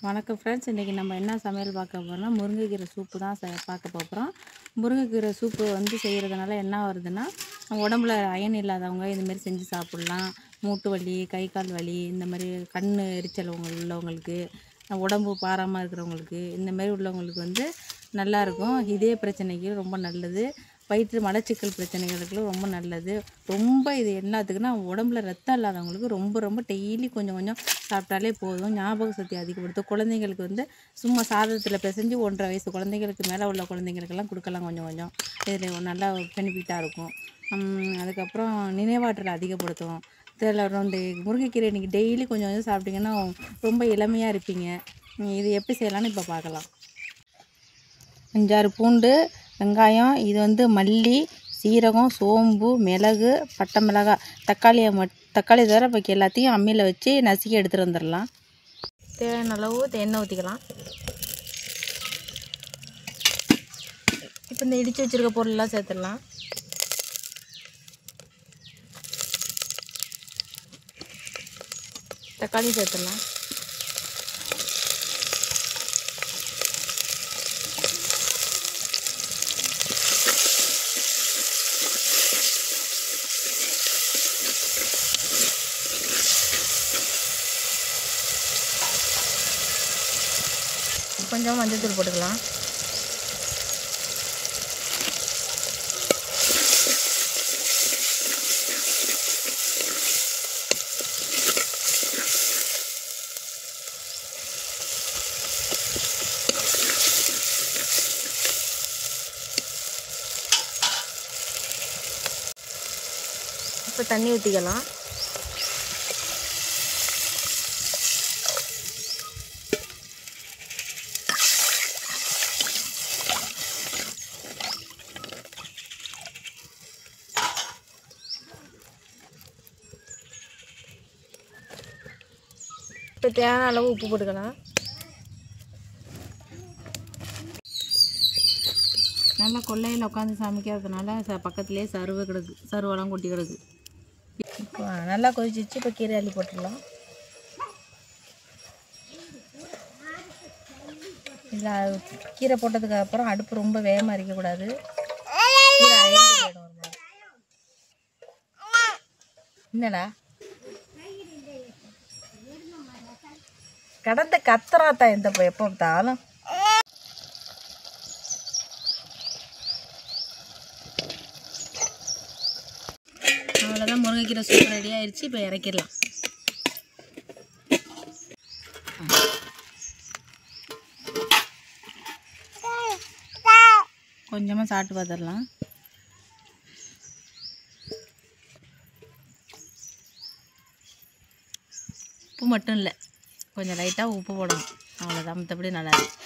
வணக்கம் ஃப்ரெண்ட்ஸ், இன்றைக்கி நம்ம என்ன சமையல் பார்க்க போகிறோம்னா முருங்கைக்கீரை சூப்பு தான் பார்க்க போகிறோம். முருங்கைக்கீரை சூப்பு செய்கிறதுனால என்ன வருதுன்னா, உடம்புல அயன் இல்லாதவங்க இதுமாரி செஞ்சு சாப்பிட்லாம். மூட்டு வலி, கை கால் வலி, இந்த மாதிரி கண் எரிச்சல் உள்ளவங்களுக்கு, உடம்பு பாராமல் இருக்கிறவங்களுக்கு, இந்தமாரி உள்ளவங்களுக்கு நல்லாயிருக்கும். இதய பிரச்சனைக்கு ரொம்ப நல்லது. வயிற்று மலச்சிக்கல் பிரச்சனைகளுக்கு ரொம்ப நல்லது. ரொம்ப இது எல்லாத்துக்குன்னா உடம்புல ரத்தம் இல்லாதவங்களுக்கு ரொம்ப டெய்லி கொஞ்சம் கொஞ்சம் சாப்பிட்டாலே போதும். ஞாபக சக்தி அதிகப்படுத்தும். குழந்தைங்களுக்கு சும்மா சாதத்தில் பிசைஞ்சு 1.5 வயசு குழந்தைங்களுக்கு மேலே உள்ள குழந்தைங்களுக்கெல்லாம் கொடுக்கலாம். கொஞ்சம் கொஞ்சம் இதில் நல்லா பெனிஃபிட்டாக இருக்கும். அதுக்கப்புறம் நினைவாற்றலை அதிகப்படுத்தும். இதில் இந்த முருங்கைக்கீரை இன்றைக்கி டெய்லி கொஞ்சம் கொஞ்சம் சாப்பிட்டிங்கன்னா ரொம்ப இளமையாக இருப்பீங்க. இது எப்படி செய்யலான்னு இப்போ பார்க்கலாம். 5-6 பூண்டு, வெங்காயம், இது மல்லி, சீரகம், சோம்பு, மிளகு, பட்டை மிளகாய், தக்காளி தவிர இப்போ எல்லாத்தையும் அம்மியில் வச்சு நசுக்கி எடுத்துகிட்டு வந்துடலாம். தேவையான அளவு எண்ணெய் ஊற்றிக்கலாம். இப்போ இந்த இடித்து வச்சுருக்க பொருளெலாம் சேர்த்துடலாம். தக்காளி சேர்த்துடலாம். கொஞ்சம் மஞ்சள்தூள் போட்டுக்கலாம். இப்போ தண்ணி ஊற்றிக்கலாம். இப்போ தேவையான அளவு உப்பு போட்டுக்கலாம். நல்லா கொல்லையில் உட்காந்து சமைக்கிறதுனால பக்கத்துலேயே சருவெல்லாம் கொட்டி கிடக்கு. இப்போ நல்லா கொதிச்சிச்சு. இப்போ கீரை அள்ளி போட்டுடலாம். இதில் கீரை போட்டதுக்கு அப்புறம் அடுப்பு ரொம்ப வேகமாக இருக்கக்கூடாது. கீரை அயர்ந்து போயிடும் ஒரு மாதிரி. என்னடா கடந்த கத்துறாத்தா எந்த எப்போ பார்த்தாலும். அவ்வளோதான், முருங்கைக்கீரை சூப்பு ரெடி ஆயிடுச்சு. இப்போ இறக்கிடலாம். கொஞ்சமாக சாப்பிட்டு பார்த்துடலாம். உப்பு மட்டும் இல்லை, கொஞ்சம் லைட்டாக உப்பு போடணும். அவ்வளோதான், மற்றபடி நல்லா இருக்கும்.